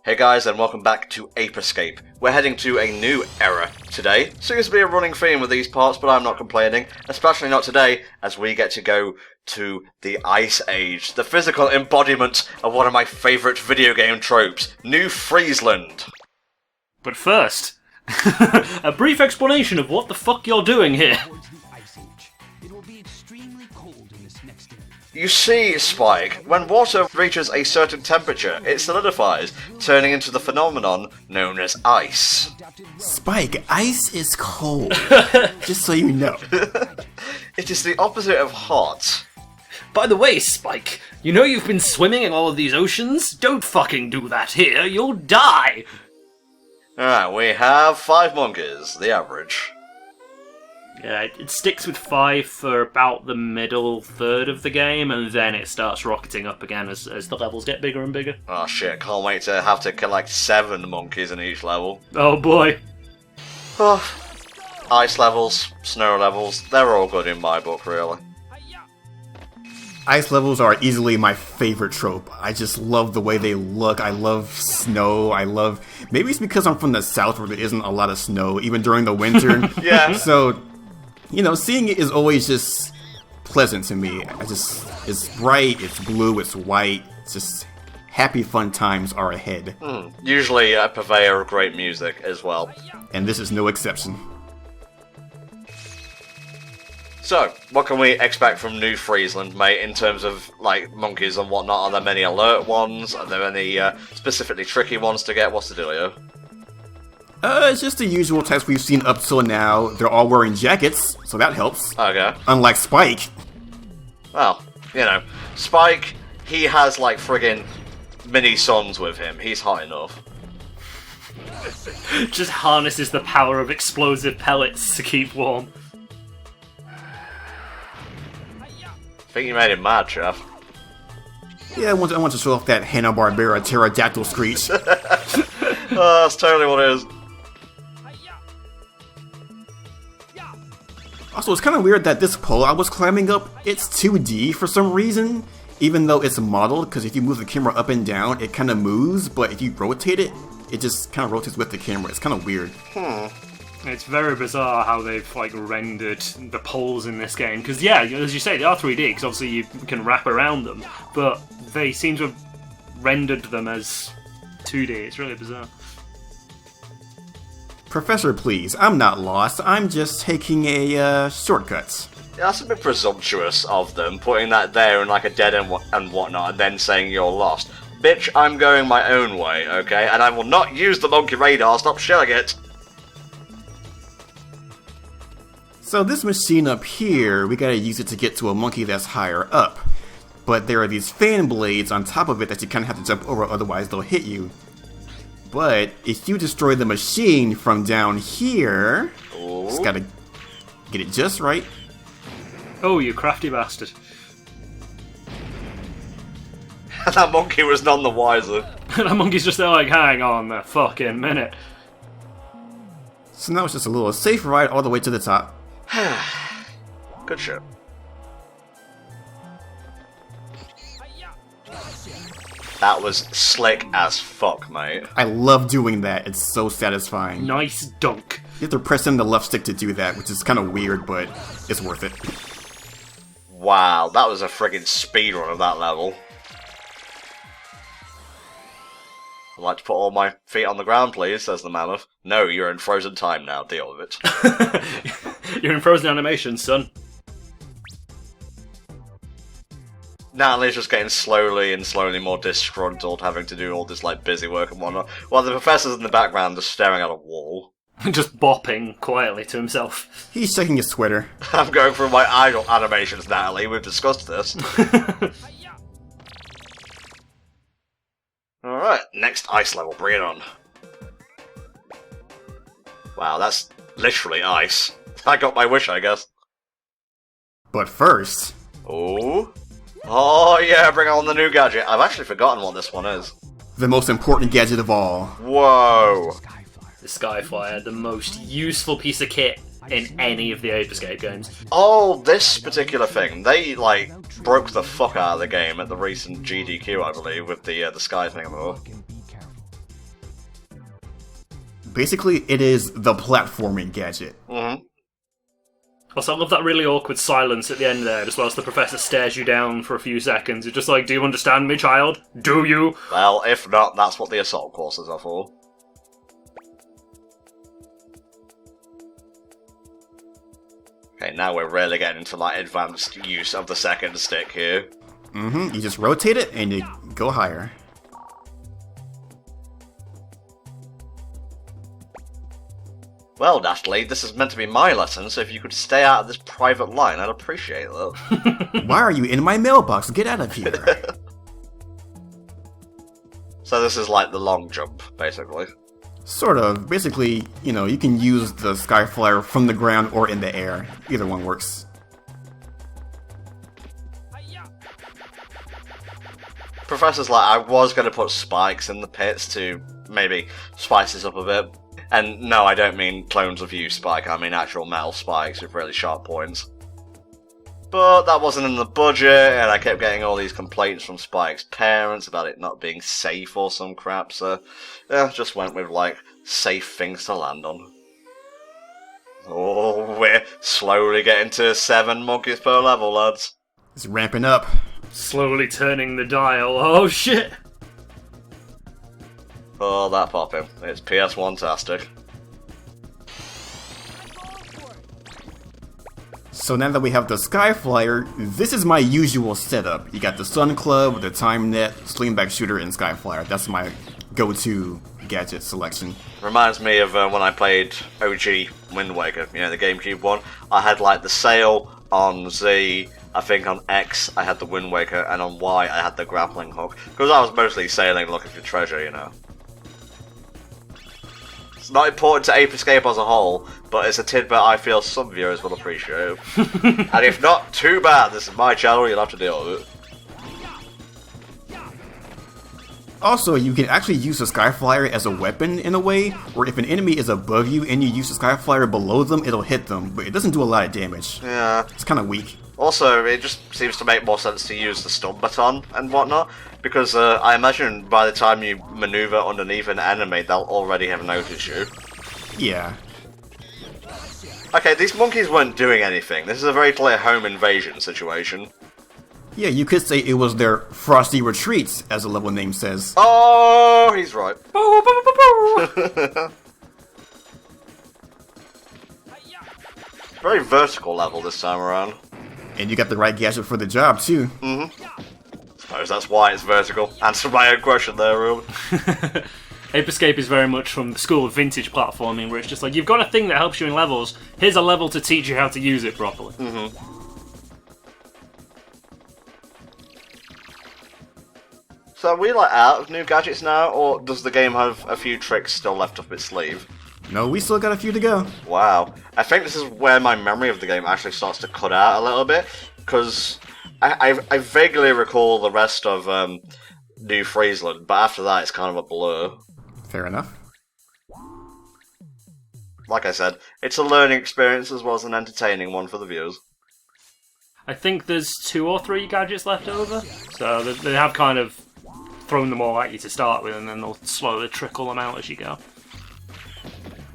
Hey guys, and welcome back to Ape Escape. We're heading to a new era today. Seems to be a running theme with these parts, but I'm not complaining. Especially not today, as we get to go to the Ice Age, the physical embodiment of one of my favourite video game tropes, New Freezeland. But first, a brief explanation of what the fuck you're doing here. You see, Spike, when water reaches a certain temperature, it solidifies, turning into the phenomenon known as ice. Spike, ice is cold. Just so you know. It is the opposite of hot. By the way, Spike, you know you've been swimming in all of these oceans? Don't fucking do that here, you'll die! Alright, we have 5 monkeys, the average. Yeah, it sticks with 5 for about the middle third of the game, and then it starts rocketing up again as the levels get bigger and bigger. Oh shit, can't wait to have to collect 7 monkeys in each level. Oh boy. Oh, ice levels, snow levels, they're all good in my book, really. Ice levels are easily my favorite trope. I just love the way they look. I love snow. Maybe it's because I'm from the south where there isn't a lot of snow, even during the winter. Yeah. So, you know, seeing it is always just pleasant to me. It's bright, it's blue, it's white. It's just happy, fun times are ahead. Usually a purveyor of great music as well. And this is no exception. So, what can we expect from New Freezeland, mate, in terms of, like, monkeys and whatnot? Are there many alert ones? Are there any specifically tricky ones to get? What's the dealio? It's just the usual types we've seen up till now. They're all wearing jackets, so that helps. Okay. Unlike Spike. Well, you know, Spike, he has, like, friggin' mini suns with him. He's hot enough. Just harnesses the power of explosive pellets to keep warm. I think you made him mad, Chef. Yeah, I want to show off that Hanna-Barbera pterodactyl screech. Oh, that's totally what it is. Also, it's kind of weird that this pole I was climbing up, it's 2D for some reason, even though it's modeled, because if you move the camera up and down, it kind of moves, but if you rotate it, it just kind of rotates with the camera. It's kind of weird. It's very bizarre how they've like rendered the poles in this game, because yeah, as you say, they are 3D, because obviously you can wrap around them, but they seem to have rendered them as 2D. It's really bizarre. Professor, please, I'm not lost. I'm just taking a shortcut. Yeah, that's a bit presumptuous of them, putting that there in like a dead end and whatnot, and then saying you're lost. Bitch, I'm going my own way, okay? And I will not use the monkey radar, stop shelling it! So this machine up here, we gotta use it to get to a monkey that's higher up. But there are these fan blades on top of it that you kinda have to jump over, otherwise they'll hit you. But if you destroy the machine from down here, just gotta get it just right. Oh, you crafty bastard. That monkey was none the wiser. That monkey's just there like, hang on a fucking minute. So now it's just a little safe ride all the way to the top. Good shit. That was slick as fuck, mate. I love doing that. It's so satisfying. Nice dunk. You have to press in the left stick to do that, which is kind of weird, but it's worth it. Wow, that was a friggin' speedrun of that level. I'd like to put all my feet on the ground, please, says the mammoth. No, you're in frozen time now, deal with it. You're in frozen animation, son. Natalie's just getting slowly and slowly more disgruntled, having to do all this, like, busy work and whatnot, while the professor's in the background just staring at a wall. Just bopping quietly to himself. He's checking his sweater. I'm going through my idle animations, Natalie, we've discussed this. Alright, next ice level, bring it on. Wow, that's literally ice. I got my wish, I guess. But first... Oh yeah, bring on the new gadget. I've actually forgotten what this one is. the most important gadget of all. Whoa! The Skyfire, the most useful piece of kit in any of the Ape Escape games. Oh, this particular thing. They, like, broke the fuck out of the game at the recent GDQ, I believe, with the Sky thing. Basically, it is the platforming gadget. Mm-hmm. Also, I love that really awkward silence at the end there, just whilst the professor stares you down for a few seconds. It's just like, do you understand me, child? Do you? Well, if not, that's what the assault courses are for. Okay, now we're really getting into like advanced use of the second stick here. Mm-hmm. You just rotate it and you go higher. Well, Natalie, this is meant to be my lesson, so if you could stay out of this private line, I'd appreciate that. Why are you in my mailbox? Get out of here. So this is like the long jump, basically. Sort of. Basically, you know, you can use the Skyflyer from the ground or in the air. Either one works. Professor's like, I was going to put spikes in the pits to maybe spice this up a bit. And no, I don't mean clones of you spike, I mean actual metal spikes with really sharp points. But that wasn't in the budget, and I kept getting all these complaints from Spike's parents about it not being safe or some crap, so yeah, just went with, like, safe things to land on. Oh, we're slowly getting to 7 monkeys per level, lads. It's ramping up. Slowly turning the dial. Oh, shit! Oh, that popping. It's PS1-tastic. So now that we have the Skyflyer, this is my usual setup. You got the Sun Club, the Time Net, Slingback Shooter, and Skyflyer. That's my go-to gadget selection. Reminds me of when I played OG Wind Waker, you know, the GameCube one. I had, like, the sail on Z, I think on X I had the Wind Waker, and on Y I had the grappling hook. Because I was mostly sailing looking for treasure, you know. It's not important to Ape Escape as a whole, but it's a tidbit I feel some viewers will appreciate. And if not, too bad, this is my channel, you'll have to deal with it. Also, you can actually use the Skyflyer as a weapon in a way, where if an enemy is above you and you use the Skyflyer below them, it'll hit them, but it doesn't do a lot of damage. Yeah. It's kind of weak. Also, it just seems to make more sense to use the stun baton and whatnot, because I imagine by the time you maneuver underneath an enemy, they'll already have noticed you. Yeah. Okay, these monkeys weren't doing anything. This is a very clear home invasion situation. Yeah, you could say it was their Frosty Retreats, as the level name says. Oh, he's right. Very vertical level this time around. And you got the right gadget for the job, too. Mm-hmm. Suppose that's why it's vertical. Answer my own question there, Ruben. Ape Escape is very much from the school of vintage platforming, where it's just like, you've got a thing that helps you in levels, here's a level to teach you how to use it properly. Mm-hmm. So are we, like, out of new gadgets now, or does the game have a few tricks still left up its sleeve? No, we still got a few to go. Wow. I think this is where my memory of the game actually starts to cut out a little bit, because I vaguely recall the rest of New Freezeland, but after that it's kind of a blur. Fair enough. Like I said, it's a learning experience as well as an entertaining one for the viewers. I think there's 2 or 3 gadgets left over, so they have kind of thrown them all at you to start with, and then they'll slowly trickle them out as you go.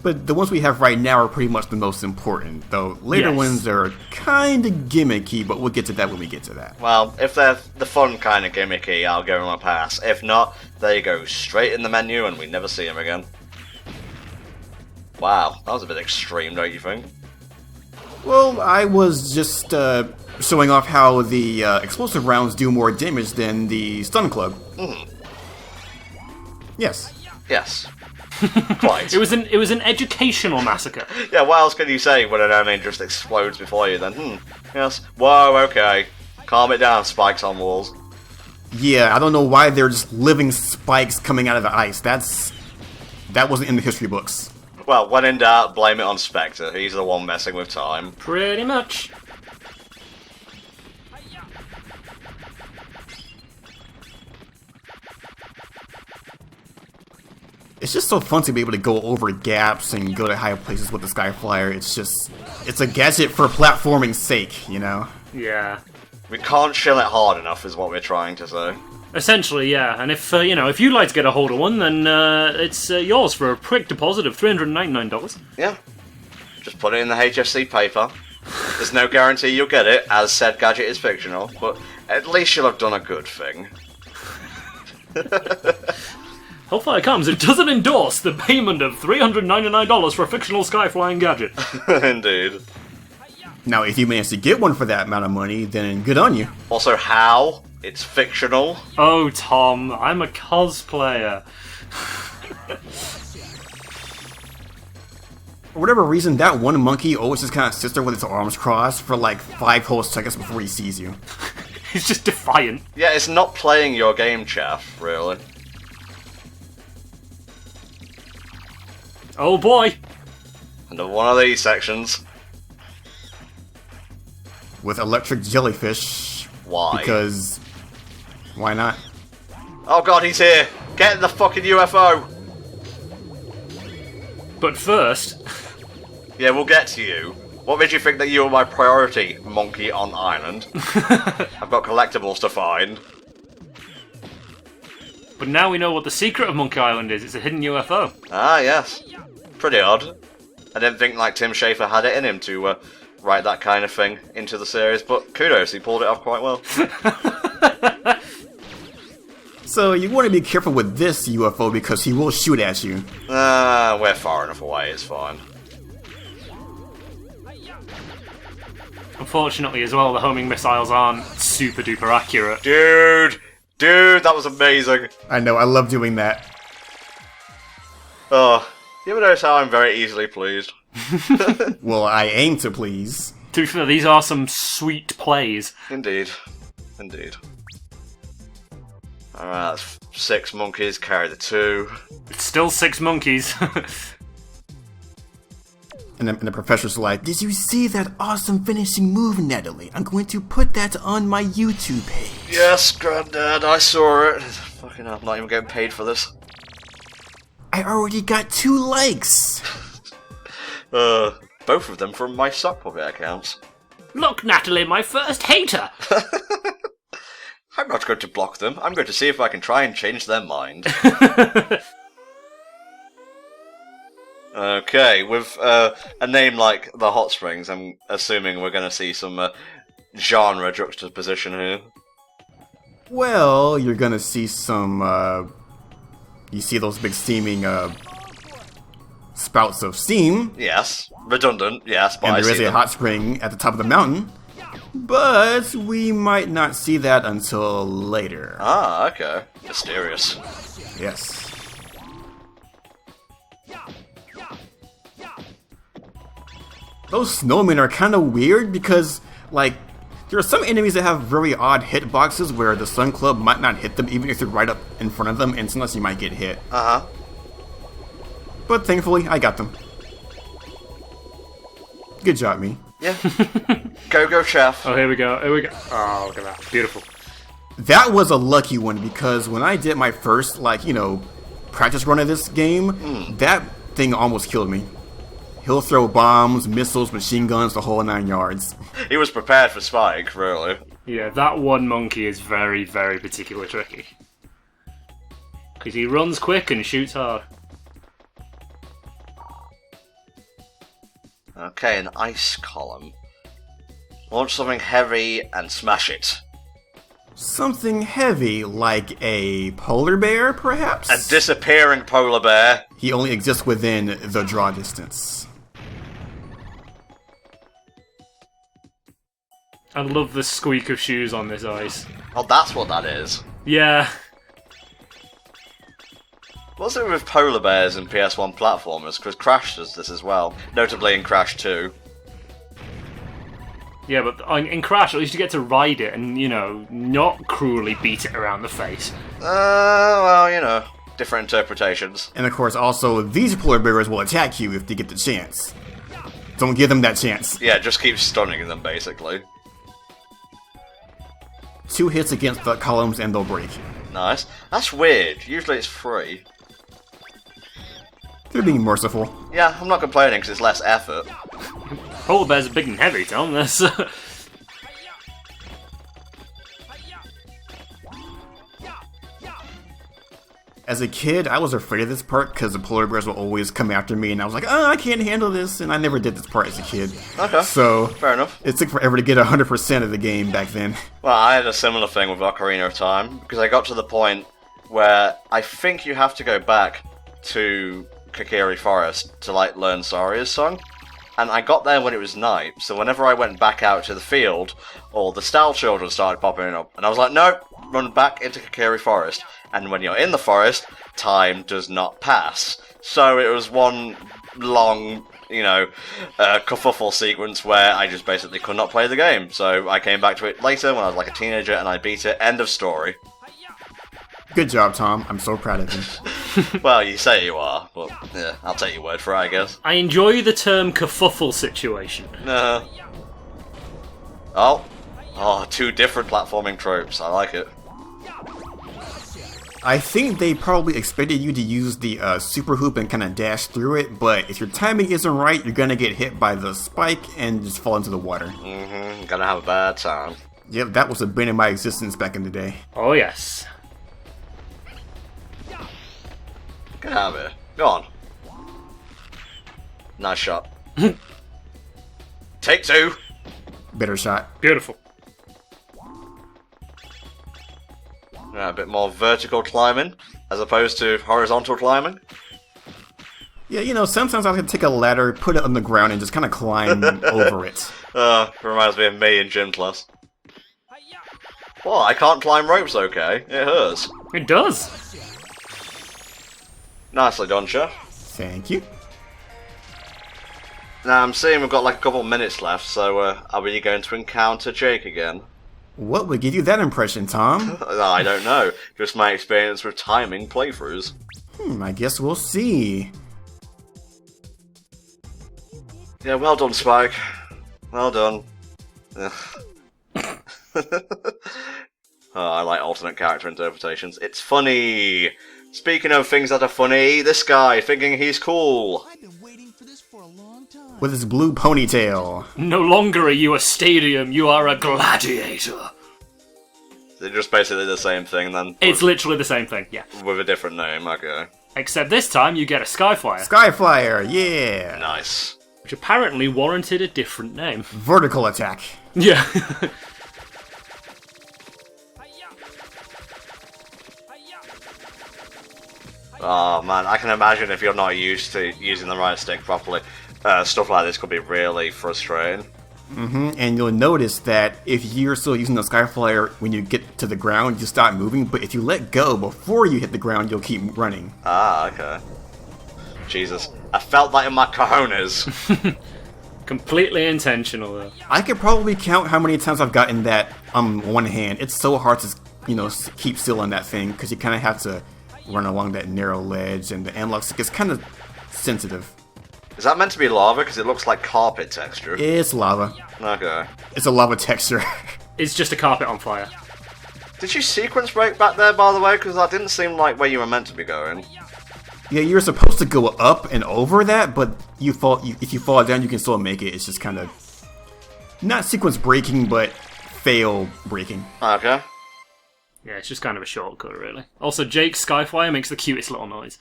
But the ones we have right now are pretty much the most important, though later Yes. ones are kind of gimmicky, but we'll get to that when we get to that. Well, if they're the fun kind of gimmicky, I'll give them a pass. If not, they go straight in the menu and we never see them again. Wow, that was a bit extreme, don't you think? Well, I was just showing off how the explosive rounds do more damage than the stun club. Mm. Yes. Yes. Quite. It was an educational massacre. Yeah, what else can you say when an enemy just explodes before you then? Yes. Whoa, okay. Calm it down, spikes on walls. Yeah, I don't know why they're just living spikes coming out of the ice. That wasn't in the history books. Well, when in doubt, blame it on Spectre. He's the one messing with time. Pretty much. It's just so fun to be able to go over gaps and go to high places with the Skyflyer. It's a gadget for platforming's sake, you know? Yeah. We can't chill it hard enough, is what we're trying to say. Essentially, yeah. And if if you'd like to get a hold of one, then it's yours for a quick deposit of $399. Yeah. Just put it in the HFC paper. There's no guarantee you'll get it, as said gadget is fictional, but at least you'll have done a good thing. HellfireComms, it doesn't endorse the payment of $399 for a fictional sky-flying gadget. Indeed. Now, if you manage to get one for that amount of money, then good on you. Also, how? It's fictional. Oh, Tom, I'm a cosplayer. For whatever reason, that one monkey always just kind of sits there with its arms crossed for like 5 whole seconds before he sees you. He's just defiant. Yeah, it's not playing your game, chaff, really. Oh boy! Into one of these sections. With electric jellyfish. Why? Because... why not? Oh god, he's here! Get in the fucking UFO! But first... Yeah, we'll get to you. What made you think that you were my priority, monkey on island? I've got collectibles to find. But now we know what the secret of Monkey Island is. It's a hidden UFO. Ah, yes. Pretty odd. I didn't think like Tim Schafer had it in him to write that kind of thing into the series, but kudos, he pulled it off quite well. So you want to be careful with this UFO because he will shoot at you. We're far enough away, it's fine. Unfortunately as well, the homing missiles aren't super duper accurate. Dude, that was amazing. I know, I love doing that. Oh, you ever notice how I'm very easily pleased? Well, I aim to please. To be fair, these are some sweet plays. Indeed. Alright, that's 6 monkeys, carry the 2. It's still 6 monkeys. And the professor's like, did you see that awesome finishing move, Natalie? I'm going to put that on my YouTube page. Yes, Granddad, I saw it. Fucking hell, I'm not even getting paid for this. I already got 2 likes. Both of them from my sock puppet accounts. Look, Natalie, my first hater! I'm not going to block them. I'm going to see if I can try and change their mind. Okay, with a name like the Hot Springs, I'm assuming we're going to see some genre juxtaposition here. Well, you're gonna see some, you see those big steaming, spouts of steam. Yes, redundant, yes, but and there is a hot spring at the top of the mountain. But we might not see that until later. Ah, okay. Mysterious. Yes. Those snowmen are kind of weird because, like, there are some enemies that have very odd hitboxes where the Sun Club might not hit them even if you're right up in front of them, and sometimes you might get hit. Uh-huh. But thankfully, I got them. Good job, me. Yeah. Go, chef. Oh, here we go. Oh, look at that. Beautiful. That was a lucky one because when I did my first, like, practice run of this game, that thing almost killed me. He'll throw bombs, missiles, machine guns, the whole 9 yards. He was prepared for Spike, really. Yeah, that one monkey is very, very particularly tricky. Because he runs quick and shoots hard. Okay, an ice column. Launch something heavy and smash it. Something heavy, like a polar bear, perhaps? A disappearing polar bear. He only exists within the draw distance. I love the squeak of shoes on this ice. Oh, that's what that is. Yeah. What's it with polar bears in PS1 platformers? Because Crash does this as well. Notably in Crash 2. Yeah, but in Crash, at least you get to ride it and, not cruelly beat it around the face. Well, different interpretations. And of course, also, these polar bears will attack you if they get the chance. Don't give them that chance. Yeah, just keep stunning them, basically. 2 hits against the columns and they'll break. Nice. That's weird. Usually it's free. They're being merciful. Yeah, I'm not complaining because it's less effort. Polar bears are big and heavy, Tom. That's... As a kid, I was afraid of this part because the polar bears will always come after me, and I was like, oh, I can't handle this, and I never did this part as a kid. Okay, so fair enough. It took forever to get 100% of the game back then. Well, I had a similar thing with Ocarina of Time, because I got to the point where I think you have to go back to Kokiri Forest to, like, learn Saria's song. And I got there when it was night, so whenever I went back out to the field, all the Style children started popping up. And I was like, nope, run back into Kokiri Forest. And when you're in the forest, time does not pass. So it was one long, kerfuffle sequence where I just basically could not play the game. So I came back to it later when I was like a teenager and I beat it. End of story. Good job, Tom. I'm so proud of you. Well, you say you are, but yeah, I'll take your word for it, I guess. I enjoy the term kerfuffle situation. Two different platforming tropes. I like it. I think they probably expected you to use the super hoop and kind of dash through it, but if your timing isn't right, you're gonna get hit by the spike and just fall into the water. Mm-hmm. Gonna have a bad time. Yep, that was a bane of my existence back in the day. Oh, yes. Get out of here. Go on. Nice shot. Take two. Better shot. Beautiful. Yeah, a bit more vertical climbing as opposed to horizontal climbing. Yeah, sometimes I can take a ladder, put it on the ground, and just kind of climb over it. Reminds me of me in gym class. Well, I can't climb ropes, okay? It hurts. It does. Nicely done, Chef. Thank you. Now, I'm seeing we've got like a couple minutes left, so are we going to encounter Jake again? What would give you that impression, Tom? I don't know. Just my experience with timing playthroughs. I guess we'll see. Yeah, well done, Spike. Well done. I like alternate character interpretations. It's funny! Speaking of things that are funny, this guy thinking he's cool. I've been waiting for this for a long time. With his blue ponytail. No longer are you a stadium, you are a gladiator. They're just basically the same thing then. It's literally the same thing, yeah. With a different name, okay. Except this time you get a Skyflyer. Skyflyer, yeah! Nice. Which apparently warranted a different name. Vertical attack. Yeah. Oh man, I can imagine if you're not used to using the right stick properly, stuff like this could be really frustrating. And you'll notice that if you're still using the Skyflyer, when you get to the ground, you stop moving, but if you let go before you hit the ground, you'll keep running. Ah, okay. Jesus. I felt that in my cojones. Completely intentional, though. I could probably count how many times I've gotten that on one hand. It's so hard to, keep still on that thing, because you kind of have to run along that narrow ledge, and the analog stick is kind of sensitive. Is that meant to be lava? Because it looks like carpet texture. It's lava. Okay. It's a lava texture. It's just a carpet on fire. Did you sequence break back there, by the way? Because that didn't seem like where you were meant to be going. Yeah, you're supposed to go up and over that, but if you fall down, you can still make it. It's just kind of not sequence breaking, but fail breaking. Okay. Yeah, it's just kind of a shortcut, really. Also, Jake's Skyflyer makes the cutest little noise.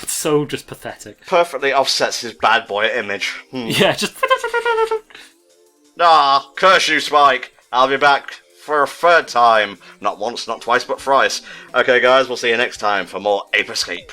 It's so just pathetic. Perfectly offsets his bad boy image. Yeah, just... Ah, curse you, Spike. I'll be back for a third time. Not once, not twice, but thrice. Okay, guys, we'll see you next time for more Ape Escape.